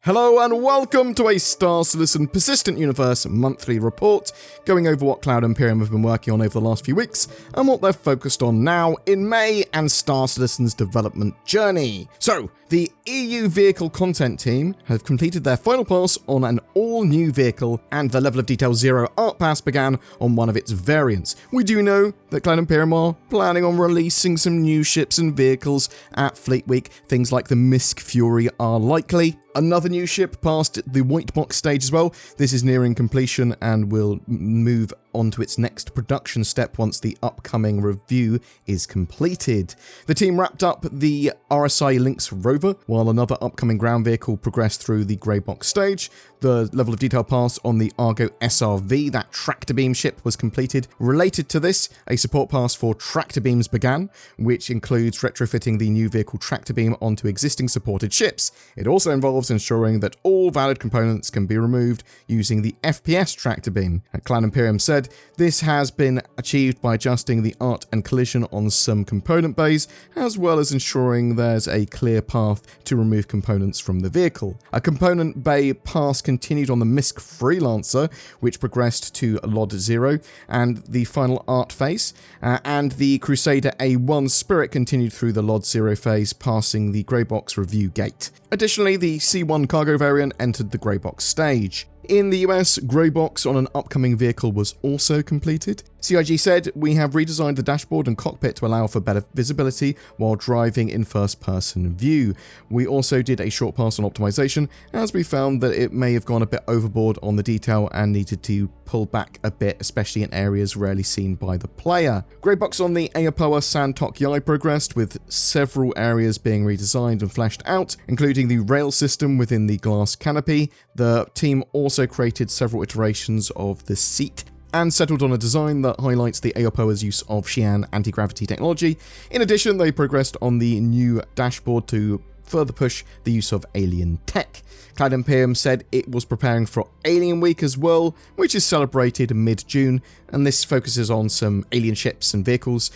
Hello and welcome to a Star Citizen Persistent Universe monthly report, going over what Cloud Imperium have been working on over the last few weeks and what they're focused on now in May and Star Citizen's development journey. So, the EU vehicle content team have completed their final pass on an all-new vehicle, and the level of detail 0 art pass began on one of its variants. We do know that Cloud Imperium are planning on releasing some new ships and vehicles at Fleet Week. Things like the Misk Fury are likely. Another new ship passed the white box stage as well. This is nearing completion and will move on to its next production step once the upcoming review is completed. The team wrapped up the RSI Lynx rover, while another upcoming ground vehicle progressed through the grey box stage. The level of detail pass on the Argo SRV, that tractor beam ship, was completed. Related to this, a support pass for tractor beams began, which includes retrofitting the new vehicle tractor beam onto existing supported ships. It also involves ensuring that all valid components can be removed using the FPS tractor beam. Cloud Imperium said this has been achieved by adjusting the art and collision on some component bays, as well as ensuring there's a clear path to remove components from the vehicle. A component bay pass continued on the Misk Freelancer, which progressed to LOD 0 and the final art phase, and the Crusader A1 Spirit continued through the LOD 0 phase, passing the grey box review gate. Additionally, the C1 cargo variant entered the grey box stage. In the US, grey box on an upcoming vehicle was also completed. CIG said, "We have redesigned the dashboard and cockpit to allow for better visibility while driving in first-person view. We also did a short pass on optimization, as we found that it may have gone a bit overboard on the detail and needed to pull back a bit, especially in areas rarely seen by the player." Grey box on the Aopoa Santok Yai progressed, with several areas being redesigned and fleshed out, including the rail system within the glass canopy. The team also created several iterations of the seat and settled on a design that highlights the Aopoa's use of Xi'an anti-gravity technology. In addition, they progressed on the new dashboard to further push the use of alien tech. Cloud Imperium said it was preparing for Alien Week as well, which is celebrated mid-June, and this focuses on some alien ships and vehicles.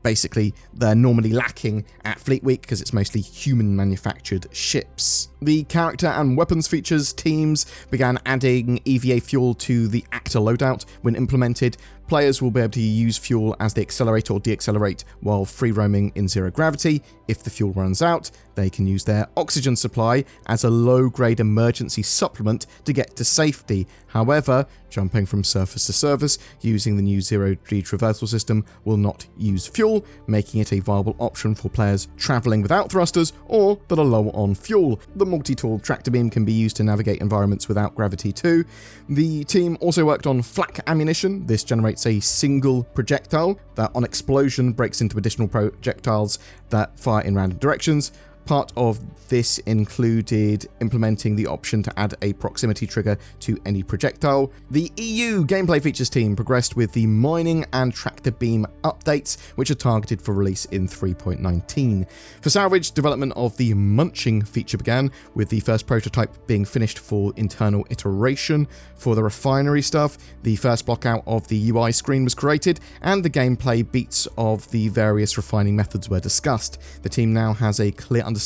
Basically, they're normally lacking at Fleet Week because it's mostly human-manufactured ships. The character and weapons features teams began adding EVA fuel to the actor loadout. When implemented, players will be able to use fuel as they accelerate or deaccelerate while free roaming in zero gravity. If the fuel runs out, they can use their oxygen supply as a low-grade emergency supplement to get to safety. However, jumping from surface to surface using the new zero-G traversal system will not use fuel, making it a viable option for players travelling without thrusters or that are low on fuel. The multi-tool tractor beam can be used to navigate environments without gravity too. The team also worked on flak ammunition. This generates a single projectile that on explosion breaks into additional projectiles that fire in random directions. Part of this included implementing the option to add a proximity trigger to any projectile. The EU gameplay features team progressed with the mining and tractor beam updates, which are targeted for release in 3.19. For salvage, development of the munching feature began, with the first prototype being finished for internal iteration. For the refinery stuff, the first block out of the UI screen was created, and the gameplay beats of the various refining methods were discussed. The team now has a clear understanding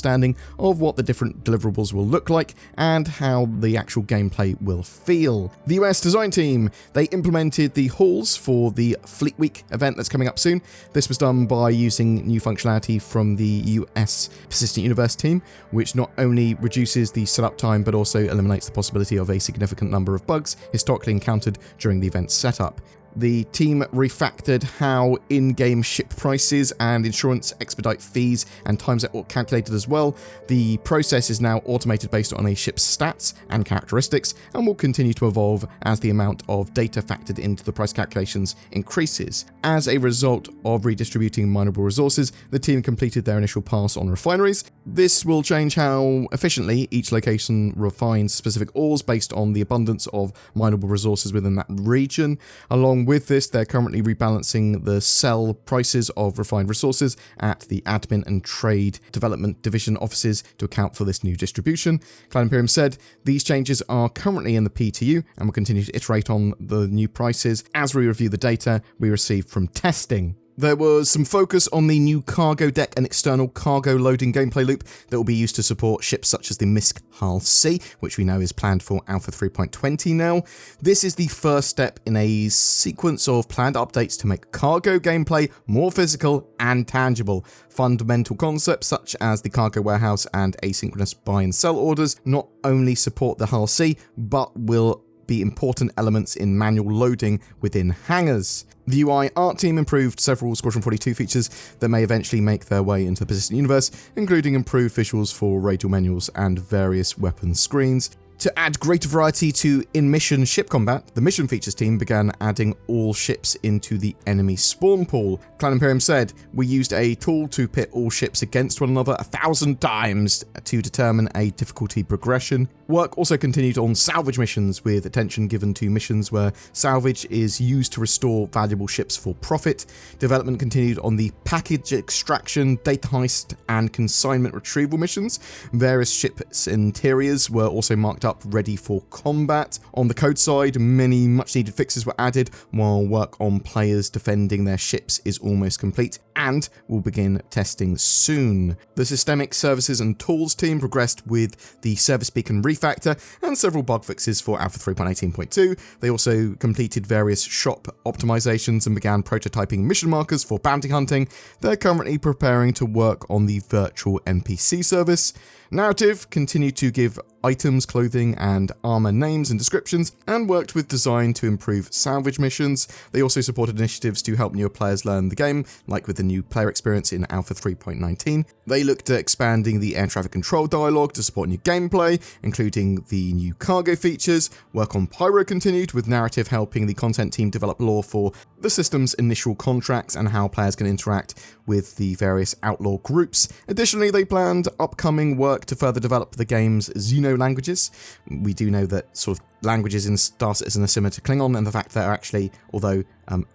of what the different deliverables will look like and how the actual gameplay will feel. The US design team, they implemented the halls for the Fleet Week event that's coming up soon. This was done by using new functionality from the US Persistent Universe team, which not only reduces the setup time but also eliminates the possibility of a significant number of bugs historically encountered during the event's setup. The team refactored how in-game ship prices and insurance expedite fees and times are calculated as well. The process is now automated based on a ship's stats and characteristics and will continue to evolve as the amount of data factored into the price calculations increases. As a result of redistributing mineable resources, the team completed their initial pass on refineries. This will change how efficiently each location refines specific ores based on the abundance of mineable resources within that region. Along with this, they're currently rebalancing the sell prices of refined resources at the admin and trade development division offices to account for this new distribution. Cloud Imperium said these changes are currently in the PTU and will continue to iterate on the new prices as we review the data we receive from testing. There was some focus on the new cargo deck and external cargo loading gameplay loop that will be used to support ships such as the Misk Hull C, which we know is planned for Alpha 3.20 now. This is the first step in a sequence of planned updates to make cargo gameplay more physical and tangible. Fundamental concepts such as the cargo warehouse and asynchronous buy and sell orders not only support the Hull C, but will be important elements in manual loading within hangars. The UI art team improved several Squadron 42 features that may eventually make their way into the persistent universe, including improved visuals for radial menus and various weapon screens. To add greater variety to in-mission ship combat, the mission features team began adding all ships into the enemy spawn pool. Cloud Imperium said, "We used a tool to pit all ships against one another 1,000 times to determine a difficulty progression." Work also continued on salvage missions, with attention given to missions where salvage is used to restore valuable ships for profit. Development continued on the package extraction, data heist, and consignment retrieval missions. Various ships' interiors were also marked up ready for combat. On the code side, many much needed fixes were added, while work on players defending their ships is almost complete and will begin testing soon. The Systemic Services and Tools team progressed with the Service Beacon refactor and several bug fixes for Alpha 3.18.2. They also completed various shop optimizations and began prototyping mission markers for bounty hunting. They're currently preparing to work on the virtual NPC service. Narrative continued to give items, clothing, and armor names and descriptions, and worked with design to improve salvage missions. They also supported initiatives to help newer players learn the game, like with the new player experience in Alpha 3.19. They looked at expanding the air traffic control dialogue to support new gameplay, including the new cargo features. Work on Pyro continued, with narrative helping the content team develop lore for the system's initial contracts and how players can interact with the various outlaw groups. Additionally, they planned upcoming work to further develop the game's Xeno languages. We do know that sort of languages in Star Citizen are similar to Klingon, and the fact that they're actually, although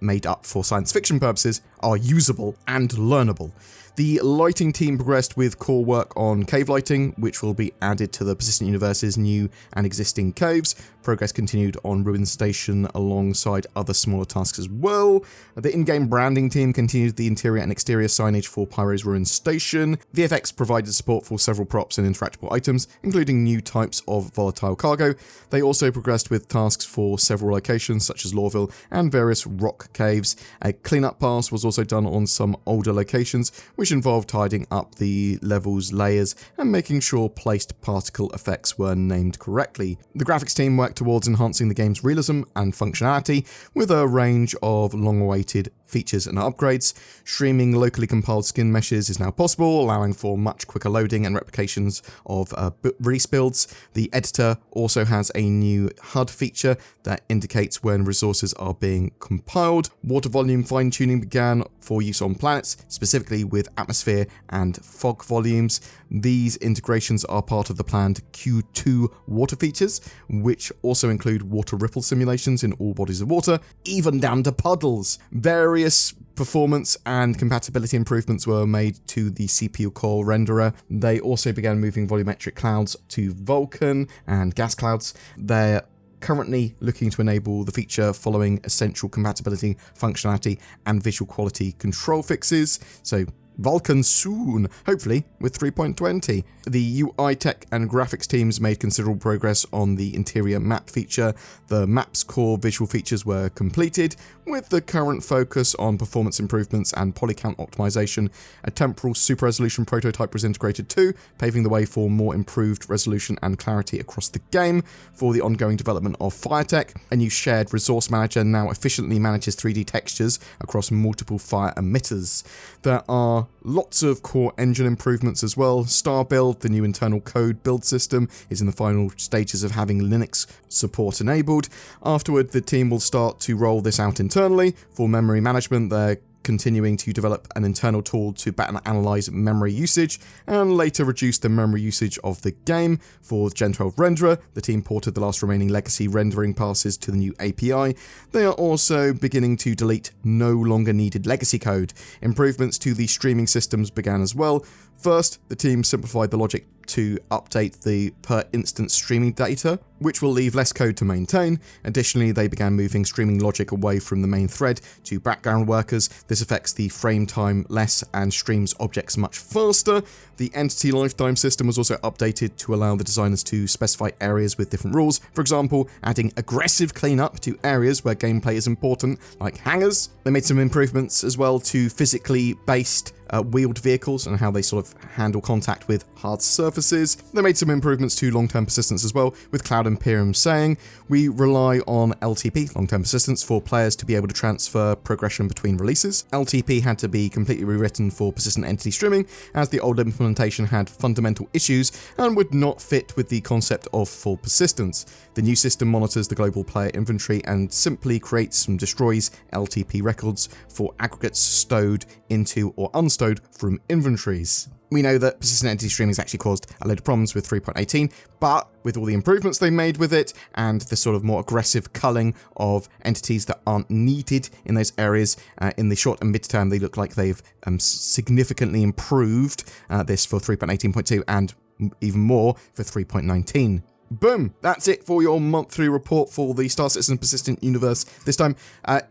made up for science fiction purposes, are usable and learnable. The lighting team progressed with core work on cave lighting, which will be added to the Persistent Universe's new and existing caves. Progress continued on Ruin Station alongside other smaller tasks as well. The in-game branding team continued the interior and exterior signage for Pyro's Ruin Station. VFX provided support for several props and interactable items, including new types of volatile cargo. They also progressed with tasks for several locations, such as Lorville and various rock caves. A cleanup pass was also done on some older locations, which involved tidying up the level's layers and making sure placed particle effects were named correctly. The graphics team worked towards enhancing the game's realism and functionality with a range of long-awaited features and upgrades. Streaming locally compiled skin meshes is now possible, allowing for much quicker loading and replications of release builds. The editor also has a new HUD feature that indicates when resources are being compiled. Water volume fine-tuning began for use on planets, specifically with atmosphere and fog volumes. These integrations are part of the planned Q2 water features, which also include water ripple simulations in all bodies of water, even down to puddles. Various performance and compatibility improvements were made to the CPU core renderer. They also began moving volumetric clouds to Vulkan and gas clouds. They're currently looking to enable the feature following essential compatibility, functionality, and visual quality control fixes. So Vulkan soon, hopefully with 3.20. The UI tech and graphics teams made considerable progress on the interior map feature. The map's core visual features were completed, with the current focus on performance improvements and polycount optimization. A temporal super resolution prototype was integrated too, paving the way for more improved resolution and clarity across the game. For the ongoing development of fire tech, a new shared resource manager now efficiently manages 3D textures across multiple fire emitters. There are lots of core engine improvements as well. Star Build, the new internal code build system, is in the final stages of having Linux support enabled. Afterward, the team will start to roll this out internally. For memory management, they're continuing to develop an internal tool to better analyze memory usage and later reduce the memory usage of the game. For Gen 12 renderer, the team ported the last remaining legacy rendering passes to the new API. They are also beginning to delete no longer needed legacy code. Improvements to the streaming systems began as well. First, the team simplified the logic to update the per instance streaming data, which will leave less code to maintain. Additionally, they began moving streaming logic away from the main thread to background workers. This affects the frame time less and streams objects much faster. The entity lifetime system was also updated to allow the designers to specify areas with different rules. For example, adding aggressive cleanup to areas where gameplay is important, like hangars. They made some improvements as well to physically based wheeled vehicles and how they sort of handle contact with hard surfaces. They made some improvements to long-term persistence as well, with Cloud Imperium saying, "We rely on LTP, long-term persistence, for players to be able to transfer progression between releases. LTP had to be completely rewritten for persistent entity streaming, as the old implementation had fundamental issues and would not fit with the concept of full persistence. The new system monitors the global player inventory and simply creates and destroys LTP records for aggregates stowed into or unstowed from inventories." We know that persistent entity streaming has actually caused a load of problems with 3.18, but with all the improvements they made with it and the sort of more aggressive culling of entities that aren't needed in those areas, in the short and mid-term, they look like they've significantly improved this for 3.18.2 and even more for 3.19. Boom! That's it for your monthly report for the Star Citizen Persistent Universe this time.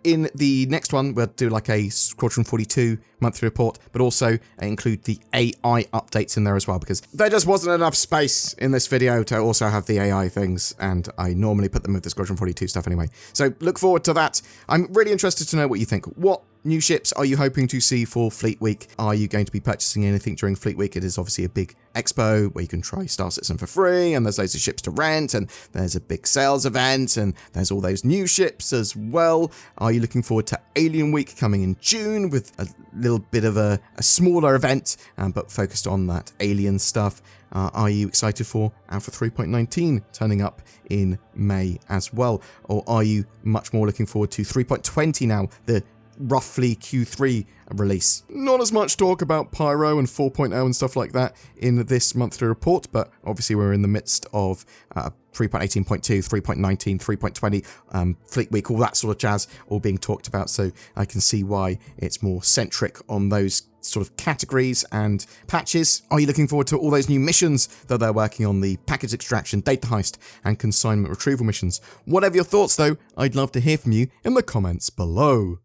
In the next one, we'll do like a Squadron 42 monthly report, but also include the AI updates in there as well, because there just wasn't enough space in this video to also have the AI things, and I normally put them with the Squadron 42 stuff anyway. So look forward to that. I'm really interested to know what you think. What new ships are you hoping to see for Fleet Week? Are you going to be purchasing anything during Fleet Week? It is obviously a big expo where you can try Star Citizen for free, and there's loads of ships to rent, and there's a big sales event, and there's all those new ships as well. Are you looking forward to Alien Week coming in June with a little bit of a smaller event, but focused on that alien stuff? Are you excited for Alpha 3.19 turning up in May as well? Or are you much more looking forward to 3.20 now, the roughly Q3 release? Not as much talk about Pyro and 4.0 and stuff like that in this monthly report, but obviously we're in the midst of 3.18.2, 3.19, 3.20, Fleet Week, all that sort of jazz, all being talked about, so I can see why it's more centric on those sort of categories and patches. Are you looking forward to all those new missions that they're working on, the package extraction, data heist, and consignment retrieval missions? Whatever your thoughts though, I'd love to hear from you in the comments below.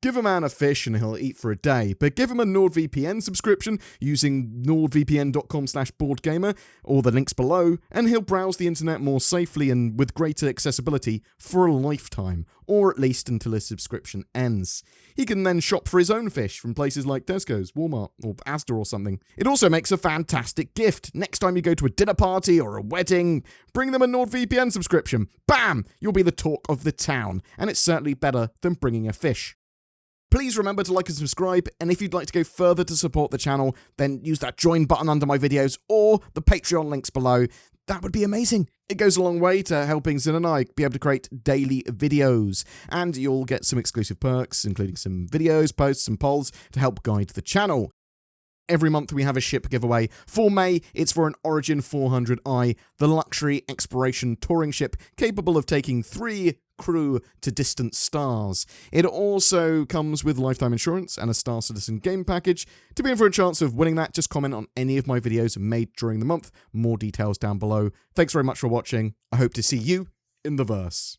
Give a man a fish and he'll eat for a day, but give him a NordVPN subscription using nordvpn.com/BoredGamer, or the links below, and he'll browse the internet more safely and with greater accessibility for a lifetime, or at least until his subscription ends. He can then shop for his own fish from places like Tesco's, Walmart, or Asda or something. It also makes a fantastic gift. Next time you go to a dinner party or a wedding, bring them a NordVPN subscription. Bam! You'll be the talk of the town, and it's certainly better than bringing a fish. Please remember to like and subscribe, and if you'd like to go further to support the channel, then use that join button under my videos or the Patreon links below. That would be amazing. It goes a long way to helping Zin and I be able to create daily videos, and you'll get some exclusive perks, including some videos, posts, and polls to help guide the channel. Every month we have a ship giveaway. For May, it's for an Origin 400i, the luxury exploration touring ship capable of taking 3 crew to distant stars. It also comes with lifetime insurance and a Star Citizen game package. To be in for a chance of winning that, just comment on any of my videos made during the month. More details down below. Thanks very much for watching. I hope to see you in the verse.